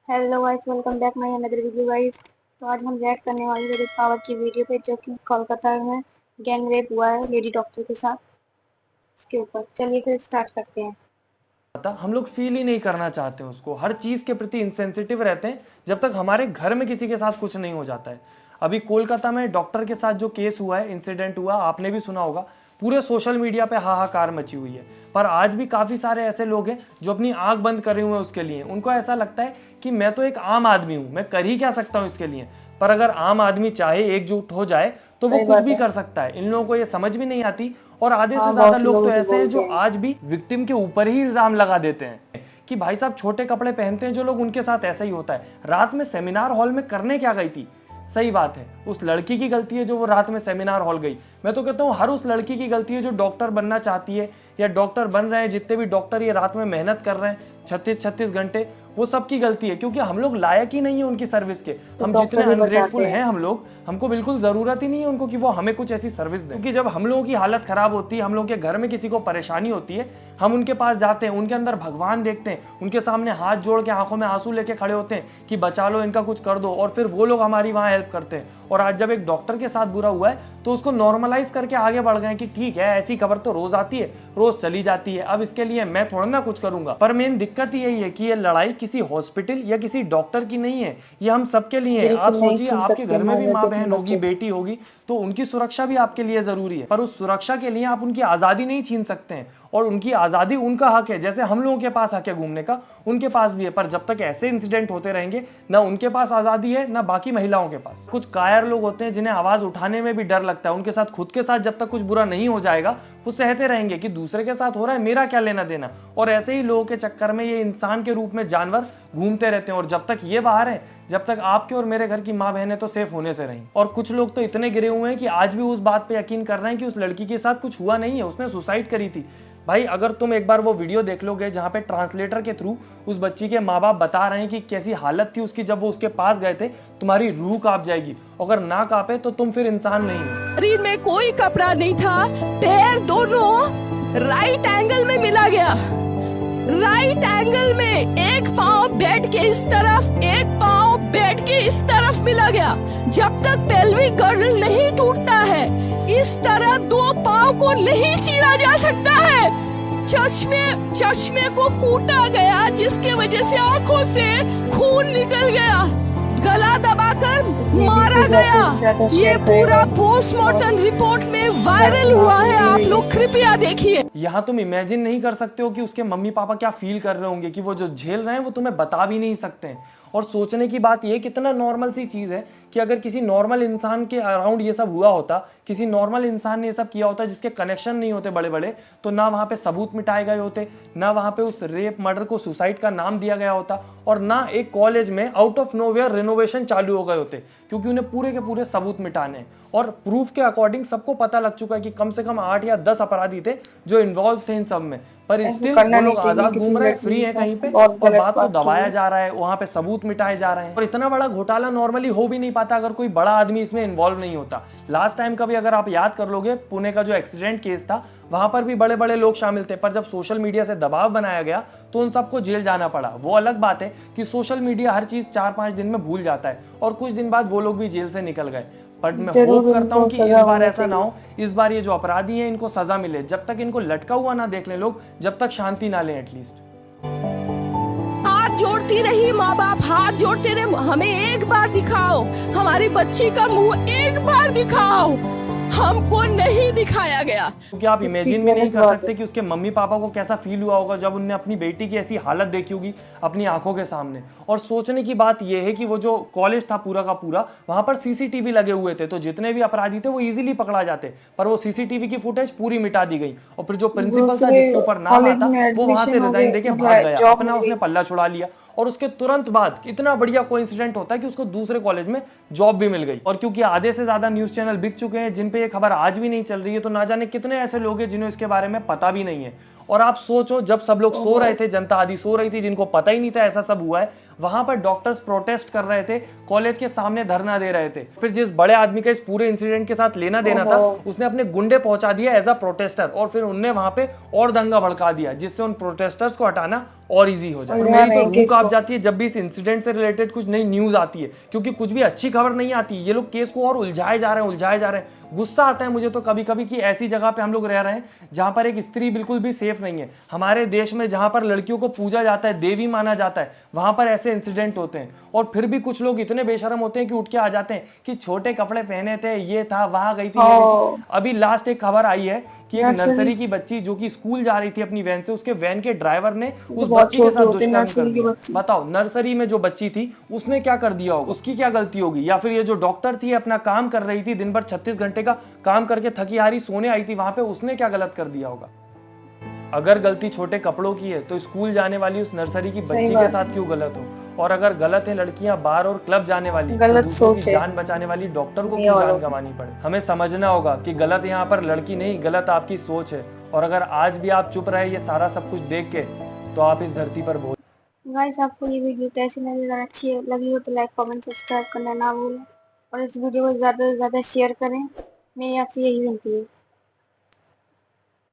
Hello guys, welcome back my another video guys. तो आज हम रिएक्ट करने वाले हैं पावर की वीडियो पे, जो कि कोलकाता में गैंग रेप हुआ है लेडी डॉक्टर के साथ। इसके ऊपर चलिए फिर स्टार्ट करते हैं। आता हम लोग फील ही नहीं करना चाहते उसको, हर चीज़ के प्रति इंसेंसिटिव रहते हैं जब तक हमारे घर में किसी के साथ कुछ नहीं हो जाता है। अभी कोलकाता में डॉक्टर के साथ जो केस हुआ है, इंसिडेंट हुआ, आपने भी सुना होगा। पूरे सोशल मीडिया पे हाहाकार मची हुई है। पर आज भी काफ़ी सारे ऐसे लोग हैं जो अपनी आंख बंद करे हुए हैं उसके लिए। उनको ऐसा लगता है कि मैं तो एक आम आदमी हूँ, मैं कर ही क्या सकता हूँ इसके लिए। पर अगर आम आदमी चाहे, एकजुट हो जाए, तो वो सही कुछ बात भी है। कर सकता है। इन लोगों को ये समझ भी नहीं आती। और आधे से हाँ, ज्यादा बहुत से लोग लोग तो उसे ऐसे हैं बोलते जो हैं। आज भी विक्टिम के ऊपर ही इल्जाम लगा देते हैं कि भाई साहब छोटे कपड़े पहनते हैं जो लोग, उनके साथ ऐसा ही होता है। रात में सेमिनार हॉल में करने क्या गई थी? सही बात है, उस लड़की की गलती है जो वो रात में सेमिनार हॉल गई। मैं तो कहता हूँ हर उस लड़की की गलती है जो डॉक्टर बनना चाहती है या डॉक्टर बन रहे हैं। जितने भी डॉक्टर ये रात में मेहनत कर रहे हैं 36-36 घंटे, वो सबकी गलती है, क्योंकि हम लोग लायक ही नहीं है उनकी सर्विस के। तो हम जितने डॉक्टर ही बचाते अनग्रेटफुल हैं। हैं हम लोग, हमको बिल्कुल ज़रूरत ही नहीं है उनको कि वो हमें कुछ ऐसी सर्विस दें। क्योंकि जब हम लोगों की हालत ख़राब होती है, हम लोग के घर में किसी को परेशानी होती है, हम उनके पास जाते हैं, उनके अंदर भगवान देखते हैं, उनके सामने हाथ जोड़ के आंखों में आंसू लेके खड़े होते हैं कि बचा लो, इनका कुछ कर दो, और फिर वो लोग हमारी वहाँ हेल्प करते हैं। और आज जब एक डॉक्टर के साथ बुरा हुआ है तो उसको नॉर्मलाइज करके आगे बढ़ गए कि ठीक है, ऐसी खबर तो रोज आती है, रोज चली जाती है, अब इसके लिए मैं थोड़ा ना कुछ करूंगा। पर मेन दिक्कत यही है कि ये लड़ाई किसी हॉस्पिटल या किसी डॉक्टर की नहीं है, ये हम सबके लिए है। आप बिल्कुल नहीं सोचिए, छीन आपके सकते घर में भी मरने माँ तो अपने बहन होगी, बच्चे को। बेटी होगी, तो उनकी सुरक्षा भी आपके लिए जरूरी है। पर उस सुरक्षा के लिए आप उनकी आजादी नहीं छीन सकते हैं। और उनकी आजादी उनका हक है, जैसे हम लोगों के पास हक है घूमने का, उनके पास भी है। पर जब तक ऐसे इंसिडेंट होते रहेंगे, ना उनके पास आजादी है ना बाकी महिलाओं के पास। कुछ कायर लोग होते हैं जिन्हें आवाज उठाने में भी डर लगता है। उनके साथ, खुद के साथ जब तक कुछ बुरा नहीं हो जाएगा, वो सहते रहेंगे कि दूसरे के साथ हो रहा है, मेरा क्या लेना देना। और ऐसे ही लोगों के चक्कर में ये इंसान के रूप में जानवर घूमते रहते हैं। और जब तक ये बाहर है, जब तक आपके और मेरे घर की माँ बहनें तो सेफ होने से रही। और कुछ लोग तो इतने गिरे हुए हैं कि आज भी उस बात पे यकीन कर रहे हैं कि उस लड़की के साथ कुछ हुआ नहीं है, उसने सुसाइड करी थी। भाई अगर तुम एक बार वो वीडियो देख लोगे जहां पे ट्रांसलेटर के थ्रू उस बच्ची के माँ बाप बता रहे हैं कि कैसी हालत थी उसकी जब वो उसके पास गए थे, तुम्हारी रूह कांप जाएगी। अगर ना कांपे तो तुम फिर इंसान नहीं हो। शरीर में कोई कपड़ा नहीं था, पैर दोनों राइट एंगल में मिला गया। राइट एंगल में एक पाँव बेड के इस तरफ, एक पाँव बेड के इस तरफ मिला गया। जब तक पेल्विक गर्डल नहीं टूटता है, इस तरह दो पाँव को नहीं चीरा जा सकता है। चश्मे को कूटा गया, जिसके वजह से आंखों से खून निकल गया। गला दबाकर मारा गया। ये पूरा पोस्टमार्टम रिपोर्ट में वायरल हुआ है, आप लोग कृपया देखिए। यहाँ तुम इमेजिन नहीं कर सकते हो कि उसके मम्मी पापा क्या फील कर रहे होंगे, कि वो जो झेल रहे हैं वो तुम्हें बता भी नहीं सकते हैं। और सोचने की बात ये, कितना नॉर्मल सी चीज़ है कि अगर किसी नॉर्मल इंसान के अराउंड ये सब हुआ होता, किसी नॉर्मल इंसान ने ये सब किया होता जिसके कनेक्शन नहीं होते बड़े बड़े, तो ना वहाँ पे सबूत मिटाए गए होते, ना वहाँ पे उस रेप मर्डर को सुसाइड का नाम दिया गया होता, और ना एक कॉलेज में आउट ऑफ नोवेयर रिनोवेशन चालू हो गए होते, क्योंकि उन्हें पूरे के पूरे सबूत मिटाने। और प्रूफ के अकॉर्डिंग सबको पता लग चुका है कि कम से कम 8 या 10 अपराधी थे जो इन्वॉल्व थे इन सब में। पर ऐसा स्टिल करना वो नहीं लोग चाहिए, आजाद किसी घूम रहे हैं, लड़की फ्री के है कहीं पे, साथ बहुत और गलत बात को बात की दबाया है। जा रहा है, वहां पे सबूत मिटाए जा रहे हैं। और इतना बड़ा घोटाला नॉर्मली हो भी नहीं पाता अगर कोई बड़ा आदमी इसमें इन्वॉल्व नहीं होता। लास्ट टाइम का भी अगर आप याद कर लोगे, पुणे का जो एक्सीडेंट केस था, वहां पर भी बड़े बड़े लोग शामिल थे। पर जब सोशल मीडिया से दबाव बनाया गया तो उन सबको जेल जाना पड़ा। वो अलग बात है कि सोशल मीडिया हर चीज 4-5 दिन में भूल जाता है, और कुछ दिन बाद वो लोग भी जेल से निकल गए। पर मैं जरूर होप करता हूं उनको कि सजा इस बार होना ऐसा ना चाहिए। हो, इस बार ये जो अपराधी हैं इनको सजा मिले। जब तक इनको लटका हुआ ना देख लें लोग, जब तक शांति ना लें एटलीस्ट। हाथ जोड़ती रही माँ बाप, हाथ जोड़ते रहे, हमें एक बार दिखाओ, हमारी बच्ची का मुंह एक बार दिखाओ। हमको नहीं दिखाया गया। क्योंकि आप इमेजिन भी नहीं कर सकते कि उसके मम्मी पापा को कैसा फील हुआ होगा जब उनने अपनी बेटी की ऐसी हालत देखी होगी अपनी आंखों के सामने। और सोचने की बात यह है कि वो जो कॉलेज था पूरा का पूरा, वहां पर सीसीटीवी लगे हुए थे, तो जितने भी अपराधी थे वो इजीली पकड़ा जाते। पर वो सीसीटीवी की फुटेज पूरी मिटा दी गई, और फिर जो प्रिंसिपल था जिसके ऊपर नाम कॉलेज आता, में वो वहां से एडमिशन हो रिजाइन गए, देके भाग मतलब गया, जॉब अपना मिल उसने गई। पल्ला छुड़ा लिया। और उसके तुरंत बाद इतना बढ़िया कोइंसिडेंट होता है कि उसको दूसरे कॉलेज में जॉब भी मिल गई। और क्योंकि आधे से ज्यादा न्यूज चैनल बिक चुके हैं जिन पे ये खबर आज भी नहीं चल रही है, तो ना जाने कितने ऐसे लोग हैं जिन्हें इसके बारे में पता भी नहीं है। और आप सोचो, जब सब लोग सो रहे थे, जनता आदि सो रही थी, जिनको पता ही नहीं था ऐसा सब हुआ है, वहां पर डॉक्टर्स प्रोटेस्ट कर रहे थे, कॉलेज के सामने धरना दे रहे थे। फिर जिस बड़े आदमी का इस पूरे इंसिडेंट के साथ लेना देना था, उसने अपने गुंडे पहुंचा दिया एज अ प्रोटेस्टर, और फिर उनने वहां पे और दंगा भड़का दिया, जिससे उन प्रोटेस्टर्स को हटाना और इजी हो जाए। और उलझा मेरी रहे तो हैं रूह केस कांप को। जाती है जब भी इस इंसिडेंट से रिलेटेड कुछ नई न्यूज आती है, क्योंकि कुछ भी अच्छी खबर नहीं आती। ये लोग केस को और उलझाए जा रहे हैं, उलझाए जा रहे हैं। गुस्सा आता है मुझे तो कभी कभी कि ऐसी जगह पे हम लोग रह रहे हैं जहां पर एक स्त्री बिल्कुल भी सेफ नहीं है। हमारे देश में जहां पर लड़कियों को पूजा जाता है, देवी माना जाता है, वहां पर ऐसे इंसिडेंट होते हैं। और फिर भी कुछ लोग इतने बेशरम होते हैं कि उठ के आ जाते हैं कि छोटे कपड़े पहने थे, ये था, वहां गई थी, ये गई थी। अभी लास्ट एक खबर आई है कि एक नर्सरी नर्सरी की बच्ची जो कि स्कूल जा रही थी अपनी वैन से, उसके वैन के ड्राइवर ने तो उस बहुत बच्ची के छोटे साथ होते हैं दुष्कर्म कर नर्सरी के दिया। बच्चे। बताओ, नर्सरी में जो बच्ची थी उसने क्या कर दिया होगा? उसकी क्या गलती होगी? या फिर ये जो डॉक्टर थी अपना काम कर रही थी, दिन भर 36 घंटे का काम करके थकी हारी सोने आई थी वहां पे, उसने क्या गलत कर दिया होगा? अगर गलती छोटे कपड़ों की है तो स्कूल जाने वाली उस नर्सरी की सही बच्ची के बात साथ क्यों गलत हो? और अगर गलत है लड़कियां बार और क्लब जाने वाली, तो गलत दूसरों की सोच है जान बचाने वाली डॉक्टर को ये क्यों वालों जान की। गंवानी पड़े? हमें समझना होगा कि गलत यहाँ पर लड़की नहीं, गलत आपकी सोच है। और अगर आज भी आप चुप रहे ये सारा सब कुछ देख के, तो आप इस धरती पर बोझ। गाइस, आपको ये वीडियो कैसी लगी? अगर अच्छी लगी हो तो लाइक कमेंट सब्सक्राइब करना ना भूलें और इस वीडियो को ज़्यादा से ज़्यादा शेयर करें। मेरी आपसे यही विनती है।